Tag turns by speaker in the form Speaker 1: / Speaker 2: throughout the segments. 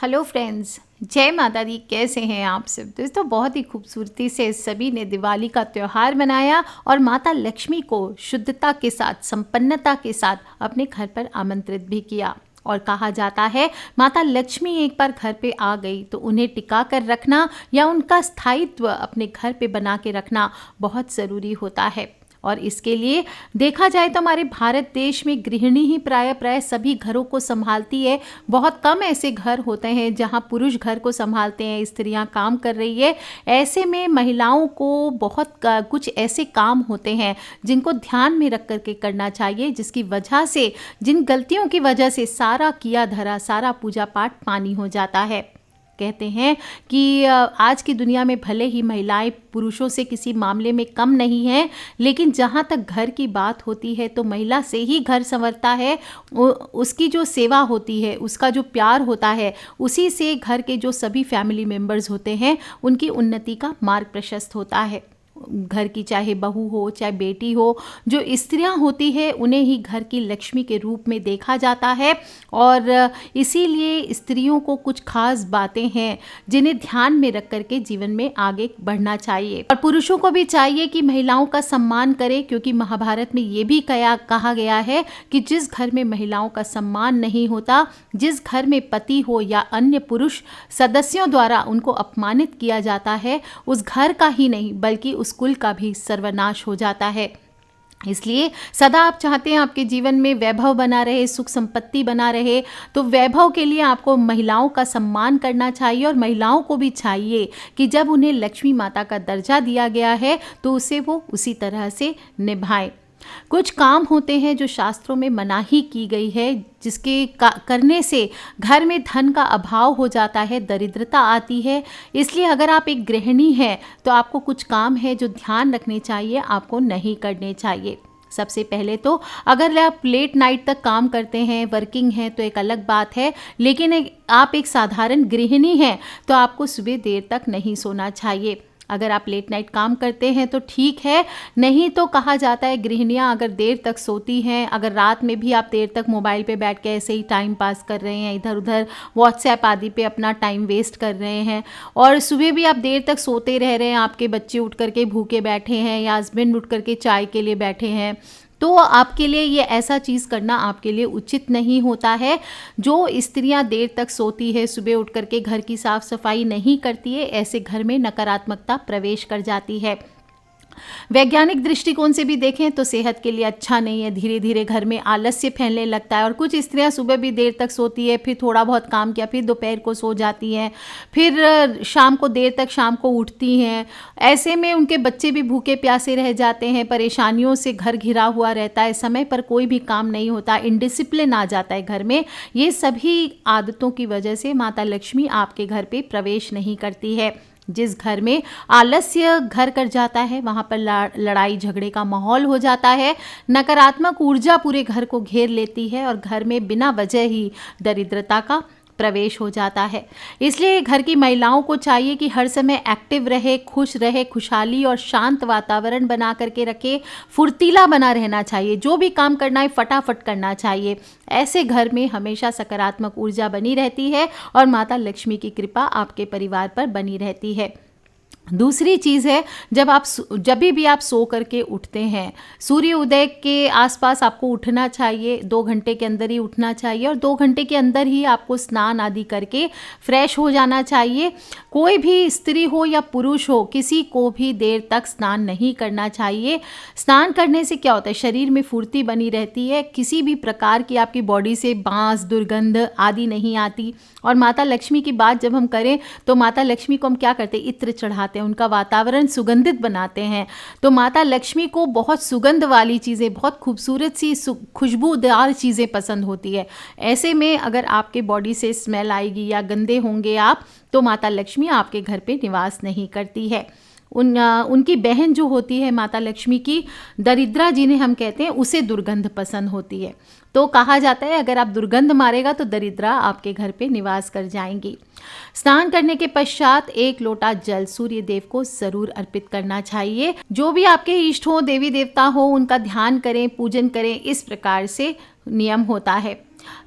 Speaker 1: Hello friends, जय माता दी। कैसे हैं आप सब दोस्तों? बहुत ही खूबसूरती से सभी ने दिवाली का त्यौहार मनाया और माता लक्ष्मी को शुद्धता के साथ, संपन्नता के साथ अपने घर पर आमंत्रित भी किया। और कहा जाता है माता लक्ष्मी एक बार घर पे आ गई तो उन्हें टिका कर रखना या उनका स्थायित्व अपने घर पे बना के रखना बहुत ज़रूरी होता है। और इसके लिए देखा जाए तो हमारे भारत देश में गृहिणी ही प्राय सभी घरों को संभालती है। बहुत कम ऐसे घर होते हैं जहां पुरुष घर को संभालते हैं, स्त्रियां काम कर रही है। ऐसे में महिलाओं को बहुत कुछ ऐसे काम होते हैं जिनको ध्यान में रख करके करना चाहिए, जिसकी वजह से, जिन गलतियों की वजह से सारा किया धरा, सारा पूजा पाठ पानी हो जाता है। कहते हैं कि आज की दुनिया में भले ही महिलाएं पुरुषों से किसी मामले में कम नहीं हैं, लेकिन जहाँ तक घर की बात होती है तो महिला से ही घर संवरता है। उसकी जो सेवा होती है, उसका जो प्यार होता है, उसी से घर के जो सभी फैमिली मेम्बर्स होते हैं उनकी उन्नति का मार्ग प्रशस्त होता है। घर की चाहे बहू हो चाहे बेटी हो, जो स्त्रियां होती है उन्हें ही घर की लक्ष्मी के रूप में देखा जाता है। और इसीलिए स्त्रियों को कुछ खास बातें हैं जिन्हें ध्यान में रख करके जीवन में आगे बढ़ना चाहिए। और पुरुषों को भी चाहिए कि महिलाओं का सम्मान करें, क्योंकि महाभारत में ये भी कहा गया है कि जिस घर में महिलाओं का सम्मान नहीं होता, जिस घर में पति हो या अन्य पुरुष सदस्यों द्वारा उनको अपमानित किया जाता है, उस घर का ही नहीं बल्कि उस कुल का भी सर्वनाश हो जाता है। इसलिए सदा आप चाहते हैं आपके जीवन में वैभव बना रहे, सुख संपत्ति बना रहे, तो वैभव के लिए आपको महिलाओं का सम्मान करना चाहिए। और महिलाओं को भी चाहिए कि जब उन्हें लक्ष्मी माता का दर्जा दिया गया है तो उसे वो उसी तरह से निभाएं। कुछ काम होते हैं जो शास्त्रों में मनाही की गई है, जिसके करने से घर में धन का अभाव हो जाता है, दरिद्रता आती है। इसलिए अगर आप एक गृहिणी हैं तो आपको कुछ काम है जो ध्यान रखने चाहिए, आपको नहीं करने चाहिए। सबसे पहले तो अगर आप लेट नाइट तक काम करते हैं, वर्किंग हैं, तो एक अलग बात है, लेकिन आप एक साधारण गृहिणी हैं तो आपको सुबह देर तक नहीं सोना चाहिए। अगर आप लेट नाइट काम करते हैं तो ठीक है, नहीं तो कहा जाता है गृहिणियाँ अगर देर तक सोती हैं, अगर रात में भी आप देर तक मोबाइल पे बैठ के ऐसे ही टाइम पास कर रहे हैं, इधर उधर व्हाट्सएप आदि पे अपना टाइम वेस्ट कर रहे हैं, और सुबह भी आप देर तक सोते रह रहे हैं, आपके बच्चे उठ करके भूखे बैठे हैं या हस्बैंड उठ करके चाय के लिए बैठे हैं, तो आपके लिए ये ऐसा चीज़ करना आपके लिए उचित नहीं होता है। जो स्त्रियां देर तक सोती है, सुबह उठ करके घर की साफ सफाई नहीं करती है, ऐसे घर में नकारात्मकता प्रवेश कर जाती है। वैज्ञानिक दृष्टिकोण से भी देखें तो सेहत के लिए अच्छा नहीं है। धीरे धीरे घर में आलस्य फैलने लगता है और कुछ स्त्रियां सुबह भी देर तक सोती है, फिर थोड़ा बहुत काम किया, फिर दोपहर को सो जाती हैं, फिर शाम को देर तक शाम को उठती हैं। ऐसे में उनके बच्चे भी भूखे प्यासे रह जाते हैं, परेशानियों से घर घिरा हुआ रहता है, समय पर कोई भी काम नहीं होता, इनडिसिप्लिन आ जाता है घर में। ये सभी आदतों की वजह से माता लक्ष्मी आपके घर पे प्रवेश नहीं करती है। जिस घर में आलस्य घर कर जाता है वहाँ पर लड़ाई झगड़े का माहौल हो जाता है, नकारात्मक ऊर्जा पूरे घर को घेर लेती है और घर में बिना वजह ही दरिद्रता का प्रवेश हो जाता है। इसलिए घर की महिलाओं को चाहिए कि हर समय एक्टिव रहे, खुश रहे, खुशहाली और शांत वातावरण बना करके रखे, फुर्तीला बना रहना चाहिए, जो भी काम करना है फटाफट करना चाहिए। ऐसे घर में हमेशा सकारात्मक ऊर्जा बनी रहती है और माता लक्ष्मी की कृपा आपके परिवार पर बनी रहती है। दूसरी चीज़ है, जब भी आप सो करके उठते हैं, सूर्य उदय के आसपास आपको उठना चाहिए, 2 घंटे के अंदर ही उठना चाहिए और 2 घंटे के अंदर ही आपको स्नान आदि करके फ्रेश हो जाना चाहिए। कोई भी स्त्री हो या पुरुष हो, किसी को भी देर तक स्नान नहीं करना चाहिए। स्नान करने से क्या होता है, शरीर में फुर्ती बनी रहती है, किसी भी प्रकार की आपकी बॉडी से बांस, दुर्गंध आदि नहीं आती। और माता लक्ष्मी की बात जब हम करें तो माता लक्ष्मी को हम क्या करते हैं, इत्र चढ़ाते हैं, उनका वातावरण सुगंधित बनाते हैं। तो माता लक्ष्मी को बहुत सुगंध वाली चीज़ें, बहुत खूबसूरत सी खुशबूदार चीज़ें पसंद होती है। ऐसे में अगर आपके बॉडी से स्मेल आएगी या गंदे होंगे आप, तो माता लक्ष्मी आपके घर पे निवास नहीं करती है। उनकी बहन जो होती है माता लक्ष्मी की, दरिद्रा जिन्हें हम कहते हैं, उसे दुर्गंध पसंद होती है। तो कहा जाता है अगर आप दुर्गंध मारेगा तो दरिद्रा आपके घर पे निवास कर जाएंगी। स्नान करने के पश्चात 1 लोटा जल सूर्य देव को जरूर अर्पित करना चाहिए। जो भी आपके इष्ट हो, देवी देवता हो, उनका ध्यान करें, पूजन करें, इस प्रकार से नियम होता है।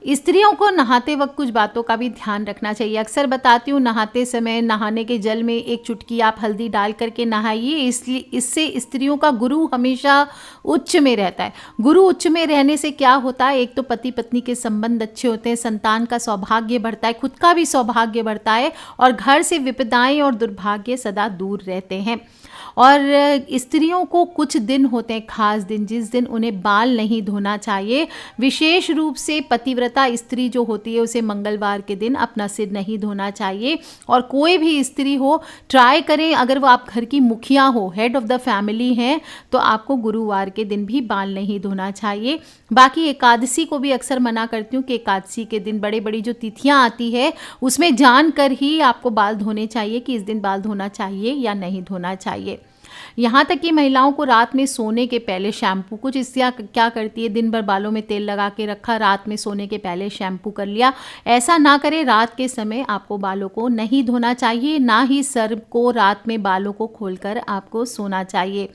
Speaker 1: स्त्रियों को नहाते वक्त कुछ बातों का भी ध्यान रखना चाहिए। अक्सर बताती हूँ, नहाते समय नहाने के जल में एक चुटकी आप हल्दी डाल करके नहाइए, इसलिए इससे स्त्रियों का गुरु हमेशा उच्च में रहता है। गुरु उच्च में रहने से क्या होता है, एक तो पति पत्नी के संबंध अच्छे होते हैं, संतान का सौभाग्य बढ़ता है, खुद का भी सौभाग्य बढ़ता है और घर से विपदाएं और दुर्भाग्य सदा दूर रहते हैं। और स्त्रियों को कुछ दिन होते हैं, खास दिन, जिस दिन उन्हें बाल नहीं धोना चाहिए। विशेष रूप से पतिव्रता स्त्री जो होती है उसे मंगलवार के दिन अपना सिर नहीं धोना चाहिए। और कोई भी स्त्री हो, ट्राई करें, अगर वो आप घर की मुखिया हो, हेड ऑफ द फैमिली हैं, तो आपको गुरुवार के दिन भी बाल नहीं धोना चाहिए। बाकी एकादशी को भी अक्सर मना करती हूँ कि एकादशी के दिन बड़ी बड़ी जो तिथियाँ आती है उसमें जानकर ही आपको बाल धोने चाहिए कि इस दिन बाल धोना चाहिए या नहीं धोना चाहिए। यहाँ तक कि महिलाओं को रात में सोने के पहले शैम्पू, कुछ स्त्रियाँ क्या करती है, दिन भर बालों में तेल लगा के रखा, रात में सोने के पहले शैम्पू कर लिया। ऐसा ना करें। रात के समय आपको बालों को नहीं धोना चाहिए, ना ही सर को रात में बालों को खोलकर आपको सोना चाहिए।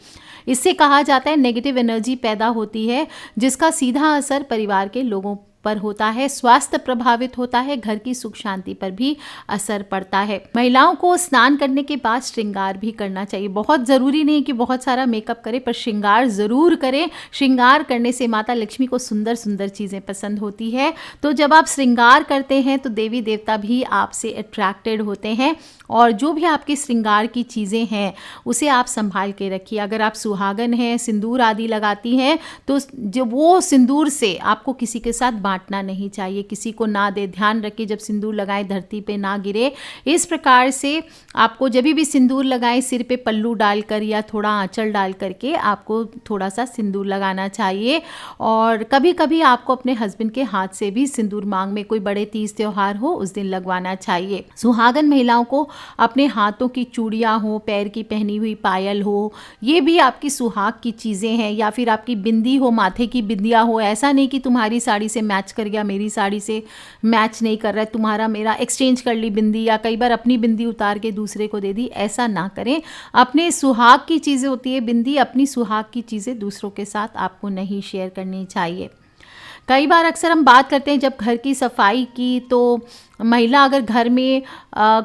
Speaker 1: इससे कहा जाता है नेगेटिव एनर्जी पैदा होती है, जिसका सीधा असर परिवार के लोगों पर होता है, स्वास्थ्य प्रभावित होता है, घर की सुख शांति पर भी असर पड़ता है। महिलाओं को स्नान करने के बाद श्रृंगार भी करना चाहिए। बहुत ज़रूरी नहीं कि बहुत सारा मेकअप करें, पर श्रृंगार ज़रूर करें। श्रृंगार करने से माता लक्ष्मी को सुंदर सुंदर चीज़ें पसंद होती है। तो जब आप श्रृंगार करते हैं तो देवी देवता भी आपसे अट्रैक्टेड होते हैं। और जो भी आपके श्रृंगार की चीज़ें हैं उसे आप संभाल के रखिए। अगर आप सुहागन हैं, सिंदूर आदि लगाती हैं, तो जो वो सिंदूर से आपको किसी के साथ बांटना नहीं चाहिए, किसी को ना दे। ध्यान रखिए जब सिंदूर लगाएं धरती पे ना गिरे। इस प्रकार से आपको जब भी सिंदूर लगाएं, सिर पे पल्लू डालकर या थोड़ा आंचल डाल करके आपको थोड़ा सा सिंदूर लगाना चाहिए। और कभी कभी आपको अपने हस्बैंड के हाथ से भी सिंदूर, मांग में कोई बड़े तीज त्योहार हो उस दिन लगवाना चाहिए। सुहागन महिलाओं को अपने हाथों की चूड़ियाँ हो, पैर की पहनी हुई पायल हो, ये भी आपकी सुहाग की चीज़ें हैं। या फिर आपकी बिंदी हो, माथे की बिंदिया हो। ऐसा नहीं कि तुम्हारी साड़ी से मैच कर गया, मेरी साड़ी से मैच नहीं कर रहा है, तुम्हारा मेरा एक्सचेंज कर ली बिंदी, या कई बार अपनी बिंदी उतार के दूसरे को दे दी। ऐसा ना करें। अपने सुहाग की चीज़ें होती है बिंदी, अपनी सुहाग की चीज़ें दूसरों के साथ आपको नहीं शेयर करनी चाहिए। कई बार अक्सर हम बात करते हैं जब घर की सफाई की, तो महिला अगर घर में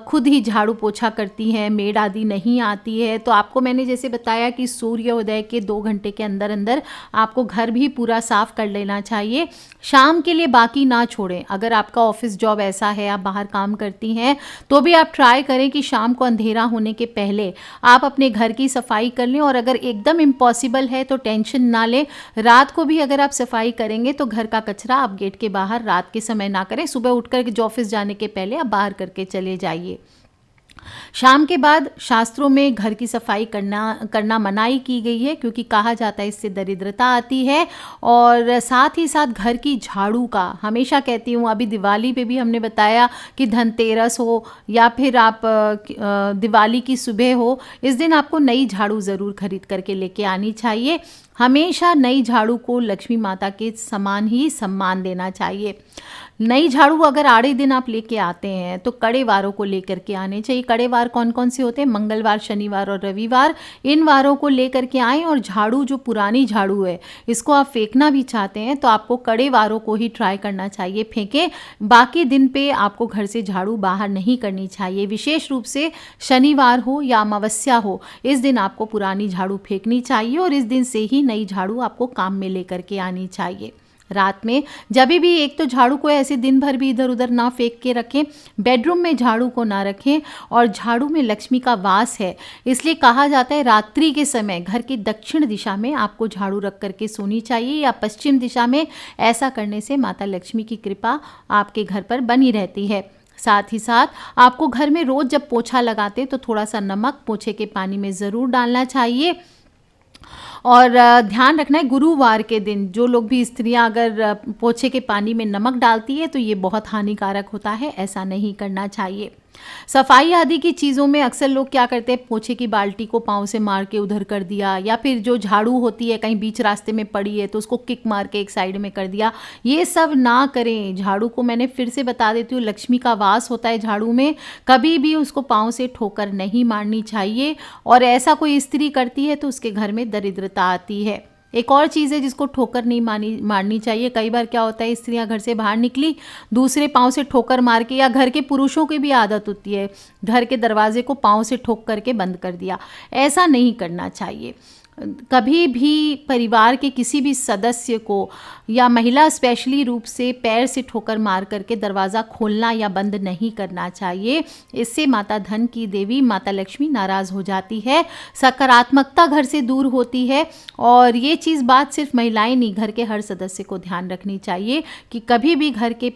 Speaker 1: खुद ही झाड़ू पोछा करती है, मेड आदि नहीं आती है, तो आपको मैंने जैसे बताया कि सूर्योदय के 2 घंटे के अंदर अंदर आपको घर भी पूरा साफ कर लेना चाहिए। शाम के लिए बाकी ना छोड़ें। अगर आपका ऑफिस जॉब ऐसा है, आप बाहर काम करती हैं, तो भी आप ट्राई करें कि शाम को अंधेरा होने के पहले आप अपने घर की सफाई कर लें। और अगर एकदम इम्पॉसिबल है तो टेंशन ना लें, रात को भी अगर आप सफाई करेंगे तो घर का कचरा आप गेट के बाहर रात के समय ना करें। सुबह उठकर जो ऑफिस जाने के पहले आप बाहर करके चले जाइए। शाम के बाद शास्त्रों में घर की सफाई करना मनाही की गई है, क्योंकि कहा जाता है इससे दरिद्रता आती है। और साथ ही साथ घर की झाड़ू का, हमेशा कहती हूँ, अभी दिवाली पे भी हमने बताया कि धनतेरस हो या फिर आप दिवाली की सुबह हो, इस दिन आपको नई झाड़ू ज़रूर खरीद करके लेके आनी चाहिए। हमेशा नई झाड़ू को लक्ष्मी माता के समान ही सम्मान देना चाहिए। नई झाड़ू अगर आड़े दिन आप लेके आते हैं तो कड़े वारों को लेकर के आने चाहिए। कड़े वार कौन कौन से होते हैं? मंगलवार, शनिवार और रविवार। इन वारों को लेकर के आएँ। और झाड़ू, जो पुरानी झाड़ू है, इसको आप फेंकना भी चाहते हैं तो आपको कड़े वारों को ही ट्राई करना चाहिए, फेंकें। बाकी दिन पे आपको घर से झाड़ू बाहर नहीं करनी चाहिए। विशेष रूप से शनिवार हो या अमावस्या हो, इस दिन आपको पुरानी झाड़ू फेंकनी चाहिए और इस दिन से ही नई झाड़ू आपको काम में लेकर के आनी चाहिए। रात में जब भी एक तो झाड़ू को ऐसे दिन भर भी इधर उधर ना फेंक के रखें, बेडरूम में झाड़ू को ना रखें। और झाड़ू में लक्ष्मी का वास है, इसलिए कहा जाता है रात्रि के समय घर की दक्षिण दिशा में आपको झाड़ू रख करके सोनी चाहिए या पश्चिम दिशा में। ऐसा करने से माता लक्ष्मी की कृपा आपके घर पर बनी रहती है। साथ ही साथ आपको घर में रोज़ जब पोछा लगाते तो थोड़ा सा नमक पोछे के पानी में ज़रूर डालना चाहिए। और ध्यान रखना है, गुरुवार के दिन जो लोग भी स्त्रियां अगर पोछे के पानी में नमक डालती है तो ये बहुत हानिकारक होता है, ऐसा नहीं करना चाहिए। सफाई आदि की चीज़ों में अक्सर लोग क्या करते हैं, पोछे की बाल्टी को पाँव से मार के उधर कर दिया, या फिर जो झाड़ू होती है कहीं बीच रास्ते में पड़ी है तो उसको किक मार के एक साइड में कर दिया। ये सब ना करें। झाड़ू को मैंने फिर से बता देती हूँ, लक्ष्मी का वास होता है झाड़ू में, कभी भी उसको पाँव से ठोकर नहीं मारनी चाहिए। और ऐसा कोई स्त्री करती है तो उसके घर में दरिद्रता आती है। एक और चीज़ है जिसको ठोकर नहीं मारनी चाहिए। कई बार क्या होता है, स्त्रियां घर से बाहर निकली, दूसरे पाँव से ठोकर मार के, या घर के पुरुषों की भी आदत होती है घर के दरवाजे को पाँव से ठोक करके बंद कर दिया। ऐसा नहीं करना चाहिए। कभी भी परिवार के किसी भी सदस्य को या महिला स्पेशली रूप से पैर से ठोकर मार करके दरवाज़ा खोलना या बंद नहीं करना चाहिए। इससे माता धन की देवी माता लक्ष्मी नाराज़ हो जाती है, सकारात्मकता घर से दूर होती है। और ये चीज़ बात सिर्फ महिलाएं नहीं, घर के हर सदस्य को ध्यान रखनी चाहिए कि कभी भी घर के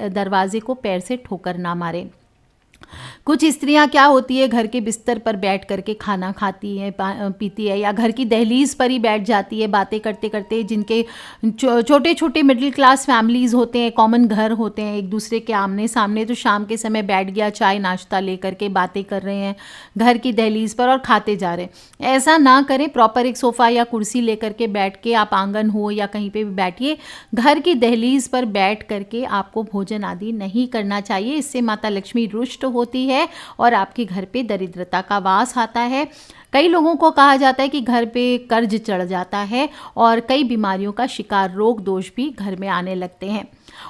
Speaker 1: दरवाजे को पैर से ठोकर ना मारें। कुछ स्त्रियां क्या होती है, घर के बिस्तर पर बैठ करके खाना खाती है, पीती है, या घर की दहलीज पर ही बैठ जाती है बातें करते करते। जिनके छोटे छोटे मिडिल क्लास फैमिलीज़ होते हैं, कॉमन घर होते हैं एक दूसरे के आमने सामने, तो शाम के समय बैठ गया चाय नाश्ता लेकर के बातें कर रहे हैं घर की दहलीज पर और खाते जा रहे हैं। ऐसा ना करें। प्रॉपर एक सोफ़ा या कुर्सी लेकर के बैठ के, आप आंगन हो या कहीं पे भी बैठिए, घर की दहलीज पर बैठ करके आपको भोजन आदि नहीं करना चाहिए। इससे माता लक्ष्मी रुष्ट होती है और आपके घर पे दरिद्रता का वास आता है। कई लोगों को कहा जाता है कि घर पे कर्ज चढ़ जाता है और कई बीमारियों का शिकार, रोग दोष भी घर में आने लगते हैं।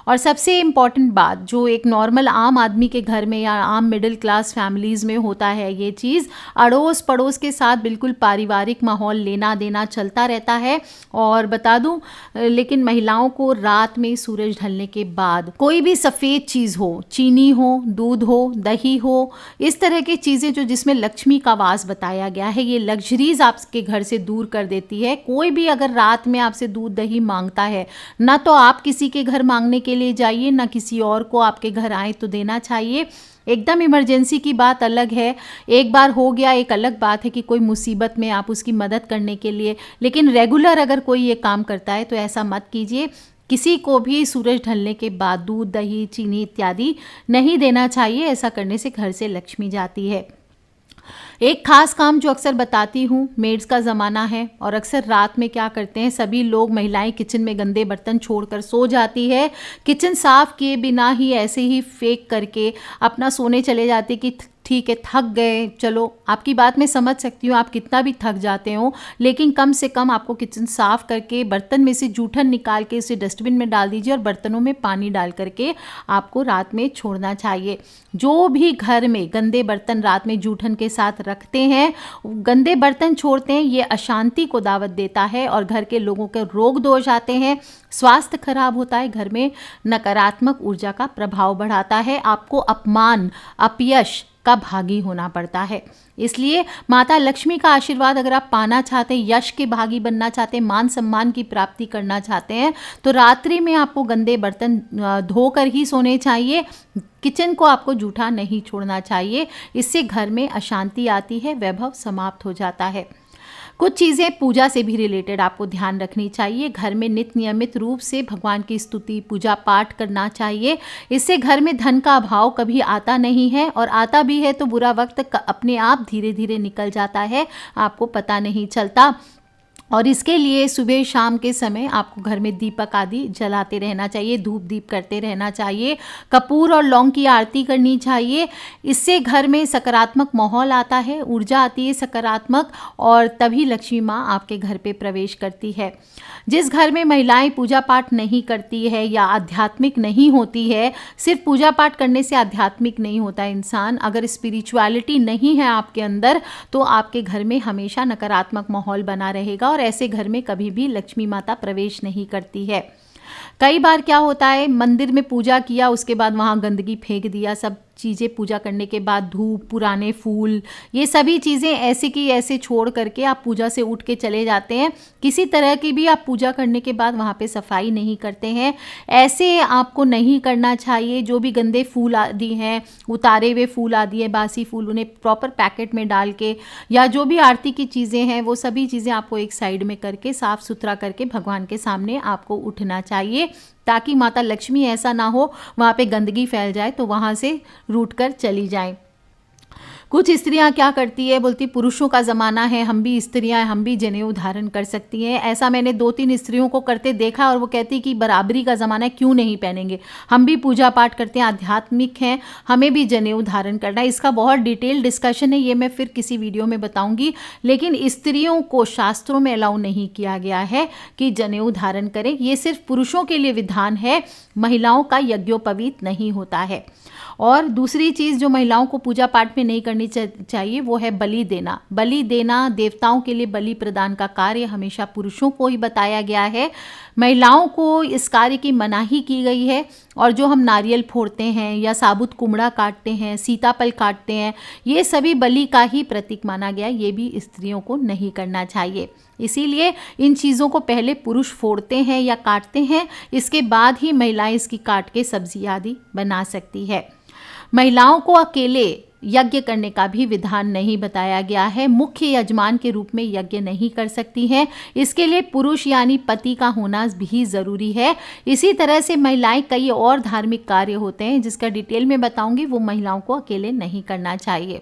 Speaker 1: और सबसे इम्पॉर्टेंट बात जो एक नॉर्मल आम आदमी के घर में या आम मिडिल क्लास फैमिलीज़ में होता है, ये चीज़ अड़ोस पड़ोस के साथ बिल्कुल पारिवारिक माहौल लेना देना चलता रहता है। और बता दूं, लेकिन महिलाओं को रात में सूरज ढलने के बाद कोई भी सफ़ेद चीज़ हो, चीनी हो, दूध हो, दही हो, इस तरह की चीज़ें जो जिसमें लक्ष्मी का वास बताया गया है, ये लग्जरीज आपके घर से दूर कर देती है। कोई भी अगर रात में आपसे दूध दही मांगता है, ना तो आप किसी के घर मांगने के लिए जाइए, ना किसी और को आपके घर आए तो देना चाहिए। एकदम इमरजेंसी की बात अलग है, एक बार हो गया, एक अलग बात है कि कोई मुसीबत में आप उसकी मदद करने के लिए, लेकिन रेगुलर अगर कोई ये काम करता है तो ऐसा मत कीजिए। किसी को भी सूरज ढलने के बाद दूध दही चीनी इत्यादि नहीं देना चाहिए। ऐसा करने से घर से लक्ष्मी जाती है। एक खास काम जो अक्सर बताती हूँ, मेड्स का ज़माना है और अक्सर रात में क्या करते हैं सभी लोग, महिलाएं किचन में गंदे बर्तन छोड़कर सो जाती है, किचन साफ़ किए बिना ही ऐसे ही फेंक करके अपना सोने चले जाते कि ठीक है थक गए। चलो, आपकी बात मैं समझ सकती हूँ, आप कितना भी थक जाते हो, लेकिन कम से कम आपको किचन साफ़ करके बर्तन में से जूठन निकाल के उसे डस्टबिन में डाल दीजिए और बर्तनों में पानी डाल करके आपको रात में छोड़ना चाहिए। जो भी घर में गंदे बर्तन रात में जूठन के साथ रखते हैं, गंदे बर्तन छोड़ते हैं, ये अशांति को दावत देता है और घर के लोगों के रोग दोष आते हैं, स्वास्थ्य खराब होता है, घर में नकारात्मक ऊर्जा का प्रभाव बढ़ाता है, आपको अपमान अपयश का भागी होना पड़ता है। इसलिए माता लक्ष्मी का आशीर्वाद अगर आप पाना चाहते हैं, यश के भागी बनना चाहते हैं, मान सम्मान की प्राप्ति करना चाहते हैं, तो रात्रि में आपको गंदे बर्तन धोकर ही सोने चाहिए। किचन को आपको जूठा नहीं छोड़ना चाहिए, इससे घर में अशांति आती है, वैभव समाप्त हो जाता है। कुछ चीज़ें पूजा से भी रिलेटेड आपको ध्यान रखनी चाहिए। घर में नित्य नियमित रूप से भगवान की स्तुति पूजा पाठ करना चाहिए। इससे घर में धन का अभाव कभी आता नहीं है, और आता भी है तो बुरा वक्त अपने आप धीरे धीरे निकल जाता है, आपको पता नहीं चलता। और इसके लिए सुबह शाम के समय आपको घर में दीपक आदि जलाते रहना चाहिए, धूप दीप करते रहना चाहिए, कपूर और लौंग की आरती करनी चाहिए। इससे घर में सकारात्मक माहौल आता है, ऊर्जा आती है सकारात्मक, और तभी लक्ष्मी माँ आपके घर पे प्रवेश करती है। जिस घर में महिलाएं पूजा पाठ नहीं करती है या आध्यात्मिक नहीं होती है, सिर्फ पूजा पाठ करने से आध्यात्मिक नहीं होता इंसान, अगर स्पिरिचुअलिटी नहीं है आपके अंदर तो आपके घर में हमेशा नकारात्मक माहौल बना रहेगा और ऐसे घर में कभी भी लक्ष्मी माता प्रवेश नहीं करती है। कई बार क्या होता है, मंदिर में पूजा किया, उसके बाद वहाँ गंदगी फेंक दिया, सब चीज़ें पूजा करने के बाद धूप, पुराने फूल, ये सभी चीज़ें ऐसे की ऐसे छोड़ करके आप पूजा से उठ के चले जाते हैं। किसी तरह की भी आप पूजा करने के बाद वहाँ पे सफाई नहीं करते हैं, ऐसे आपको नहीं करना चाहिए। जो भी गंदे फूल आदि हैं, उतारे हुए फूल आदि है, बासी फूल, उन्हें प्रॉपर पैकेट में डाल के, या जो भी आरती की चीज़ें हैं वो सभी चीज़ें आपको एक साइड में करके साफ़ सुथरा करके भगवान के सामने आपको उठना चाहिए, ताकि माता लक्ष्मी ऐसा ना हो वहाँ पे गंदगी फैल जाए तो वहाँ से रूठ कर चली जाए। कुछ स्त्रियां क्या करती है, बोलती पुरुषों का ज़माना है, हम भी स्त्रियां हैं, हम भी जनेऊ धारण कर सकती हैं। ऐसा मैंने 2-3 स्त्रियों को करते देखा और वो कहती कि बराबरी का ज़माना है, क्यों नहीं पहनेंगे, हम भी पूजा पाठ करते हैं, आध्यात्मिक हैं, हमें भी जनेऊ धारण करना है। इसका बहुत डिटेल डिस्कशन है, ये मैं फिर किसी वीडियो में बताऊंगी। लेकिन स्त्रियों को शास्त्रों में अलाउ नहीं किया गया है कि जनेऊ धारण करें, ये सिर्फ पुरुषों के लिए विधान है, महिलाओं का यज्ञोपवीत नहीं होता है। और दूसरी चीज़ जो महिलाओं को पूजा पाठ में नहीं करनी चाहिए वो है बलि देना। बलि देना, देवताओं के लिए बलि प्रदान का कार्य हमेशा पुरुषों को ही बताया गया है, महिलाओं को इस कार्य की मनाही की गई है। और जो हम नारियल फोड़ते हैं या साबुत कुमड़ा काटते हैं, सीताफल काटते हैं, ये सभी बलि का ही प्रतीक माना गया, ये भी स्त्रियों को नहीं करना चाहिए। इसीलिए इन चीज़ों को पहले पुरुष फोड़ते हैं या काटते हैं, इसके बाद ही महिलाएं इसकी काट के सब्जी आदि बना सकती है। महिलाओं को अकेले यज्ञ करने का भी विधान नहीं बताया गया है, मुख्य यजमान के रूप में यज्ञ नहीं कर सकती हैं, इसके लिए पुरुष यानी पति का होना भी ज़रूरी है। इसी तरह से महिलाएं कई और धार्मिक कार्य होते हैं जिसका डिटेल में बताऊंगी, वो महिलाओं को अकेले नहीं करना चाहिए।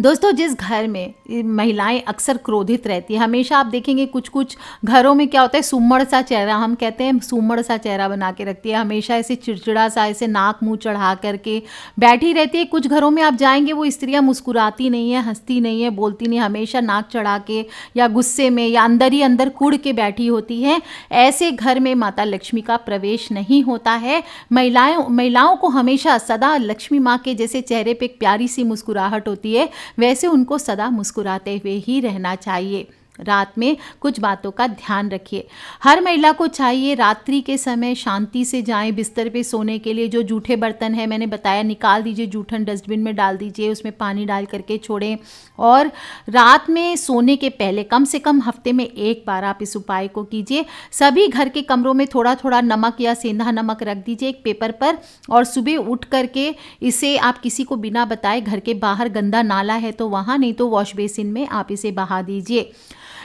Speaker 1: दोस्तों, जिस घर में महिलाएं अक्सर क्रोधित रहती है, हमेशा आप देखेंगे कुछ कुछ घरों में क्या होता है, सुम्मड़ सा चेहरा, हम कहते हैं सुम्मड़ सा चेहरा बना के रखती है, हमेशा ऐसे चिड़चिड़ा सा, ऐसे नाक मुंह चढ़ा करके बैठी रहती है। कुछ घरों में आप जाएंगे वो स्त्रियां मुस्कुराती नहीं है, हंसती नहीं है, बोलती नहीं, हमेशा नाक चढ़ा के या गुस्से में या अंदर ही अंदर कुड़ के बैठी होती हैं। ऐसे घर में माता लक्ष्मी का प्रवेश नहीं होता है। महिलाओं को हमेशा सदा लक्ष्मी माँ के जैसे चेहरे पे एक प्यारी सी मुस्कुराहट होती है, वैसे उनको सदा मुस्कुराते हुए ही रहना चाहिए। रात में कुछ बातों का ध्यान रखिए। हर महिला को चाहिए रात्रि के समय शांति से जाएं बिस्तर पे सोने के लिए। जो जूठे बर्तन है मैंने बताया निकाल दीजिए, जूठन डस्टबिन में डाल दीजिए, उसमें पानी डाल करके छोड़ें। और रात में सोने के पहले कम से कम हफ्ते में एक बार आप इस उपाय को कीजिए। सभी घर के कमरों में थोड़ा थोड़ा नमक या सेंधा नमक रख दीजिए एक पेपर पर, और सुबह उठ करके इसे आप किसी को बिना बताए, घर के बाहर गंदा नाला है तो वहाँ, नहीं तो वॉश बेसिन में आप इसे बहा दीजिए।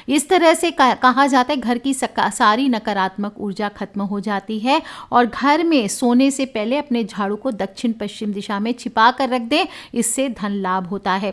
Speaker 1: इस तरह से कहा जाता है घर की सारी नकारात्मक ऊर्जा खत्म हो जाती है। और घर में सोने से पहले अपने झाड़ू को दक्षिण पश्चिम दिशा में छिपा कर रख दें, इससे धन लाभ होता है।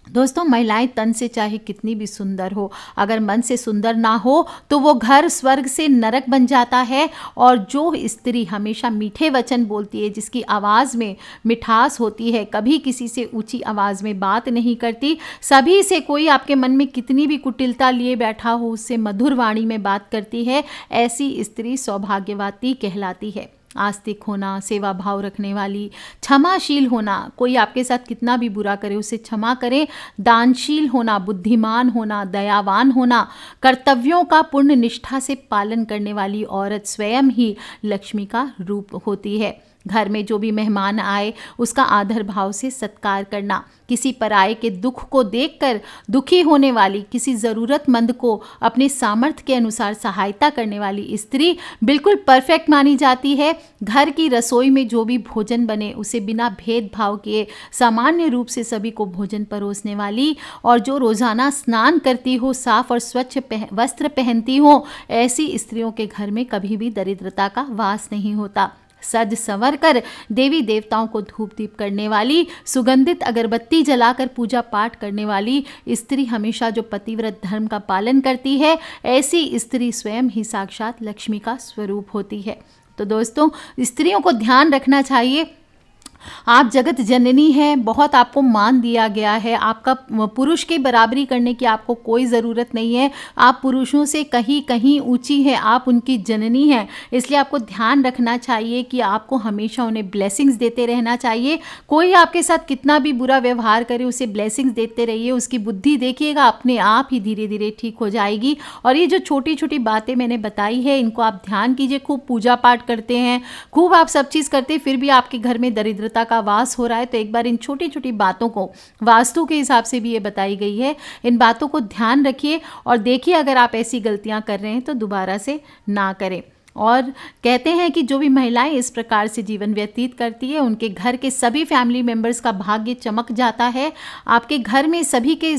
Speaker 1: दोस्तों, महिलाएं तन से चाहे कितनी भी सुंदर हो, अगर मन से सुंदर ना हो तो वो घर स्वर्ग से नरक बन जाता है। और जो स्त्री हमेशा मीठे वचन बोलती है, जिसकी आवाज़ में मिठास होती है, कभी किसी से ऊंची आवाज़ में बात नहीं करती, सभी से, कोई आपके मन में कितनी भी कुटिलता लिए बैठा हो उससे मधुर वाणी में बात करती है, ऐसी स्त्री सौभाग्यवती कहलाती है। आस्तिक होना, सेवा भाव रखने वाली, क्षमाशील होना, कोई आपके साथ कितना भी बुरा करे उसे क्षमा करें, दानशील होना, बुद्धिमान होना, दयावान होना, कर्तव्यों का पूर्ण निष्ठा से पालन करने वाली औरत स्वयं ही लक्ष्मी का रूप होती है। घर में जो भी मेहमान आए उसका आदर भाव से सत्कार करना, किसी पराये के दुख को देखकर दुखी होने वाली, किसी ज़रूरतमंद को अपने सामर्थ्य के अनुसार सहायता करने वाली स्त्री बिल्कुल परफेक्ट मानी जाती है। घर की रसोई में जो भी भोजन बने उसे बिना भेदभाव किए सामान्य रूप से सभी को भोजन परोसने वाली, और जो रोज़ाना स्नान करती हो, साफ और स्वच्छ वस्त्र पहनती हो, ऐसी स्त्रियों के घर में कभी भी दरिद्रता का वास नहीं होता। सज संवर कर देवी देवताओं को धूप दीप करने वाली, सुगंधित अगरबत्ती जलाकर पूजा पाठ करने वाली स्त्री हमेशा जो पतिव्रत धर्म का पालन करती है, ऐसी स्त्री स्वयं ही साक्षात लक्ष्मी का स्वरूप होती है। तो दोस्तों, स्त्रियों को ध्यान रखना चाहिए, आप जगत जननी हैं, बहुत आपको मान दिया गया है, आपका पुरुष की बराबरी करने की आपको कोई ज़रूरत नहीं है, आप पुरुषों से कहीं कहीं ऊंची हैं, आप उनकी जननी हैं। इसलिए आपको ध्यान रखना चाहिए कि आपको हमेशा उन्हें ब्लेसिंग्स देते रहना चाहिए। कोई आपके साथ कितना भी बुरा व्यवहार करे उसे ब्लेसिंग्स देते रहिए, उसकी बुद्धि देखिएगा अपने आप ही धीरे धीरे ठीक हो जाएगी। और ये जो छोटी छोटी बातें मैंने बताई है इनको आप ध्यान कीजिए। खूब पूजा पाठ करते हैं, खूब आप सब चीज़ करते हैं, फिर भी आपके घर में दरिद्रता का वास हो रहा है, तो एक बार इन छोटी छोटी बातों को, वास्तु के हिसाब से भी ये बताई गई है, इन बातों को ध्यान रखिए और देखिए अगर आप ऐसी गलतियां कर रहे हैं तो दोबारा से ना करें। और कहते हैं कि जो भी महिलाएं इस प्रकार से जीवन व्यतीत करती है उनके घर के सभी फैमिली मेंबर्स का भाग्य चमक जाता है। आपके घर में सभी के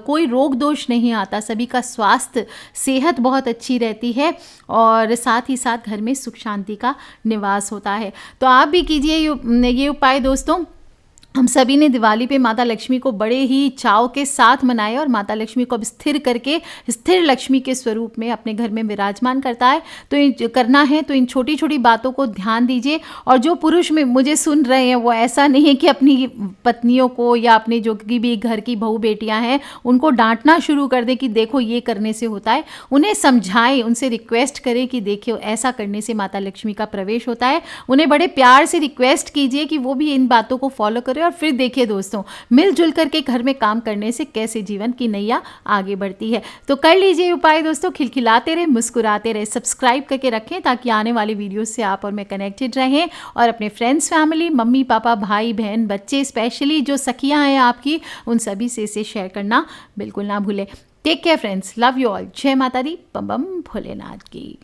Speaker 1: कोई रोग दोष नहीं आता, सभी का स्वास्थ्य सेहत बहुत अच्छी रहती है और साथ ही साथ घर में सुख शांति का निवास होता है। तो आप भी कीजिए ये उपाय दोस्तों। हम सभी ने दिवाली पे माता लक्ष्मी को बड़े ही चाव के साथ मनाया और माता लक्ष्मी को अब स्थिर करके स्थिर लक्ष्मी के स्वरूप में अपने घर में विराजमान करता है। तो करना है तो इन छोटी छोटी बातों को ध्यान दीजिए। और जो पुरुष में मुझे सुन रहे हैं वो ऐसा नहीं है कि अपनी पत्नियों को या अपने जो भी घर की बहू बेटियां हैं उनको डांटना शुरू कर दे कि देखो ये करने से होता है। उन्हें समझाएं, उनसे रिक्वेस्ट करें कि देखिए ऐसा करने से माता लक्ष्मी का प्रवेश होता है। उन्हें बड़े प्यार से रिक्वेस्ट कीजिए कि वो भी इन बातों को फॉलो करें। और फिर देखिए दोस्तों, मिलजुल करके घर में काम करने से कैसे जीवन की नैया आगे बढ़ती है। तो कर लीजिए उपाय दोस्तों, खिलखिलाते रहे, मुस्कुराते रहे, सब्सक्राइब करके रखें ताकि आने वाली वीडियो से आप और मैं कनेक्टेड रहें। और अपने फ्रेंड्स, फैमिली, मम्मी पापा, भाई बहन, बच्चे, स्पेशली जो सखियां हैं आपकी, उन सभी से इसे शेयर करना बिल्कुल ना भूलें। Take care friends, love you all. जय माता दी, बम बम भोलेनाथ की।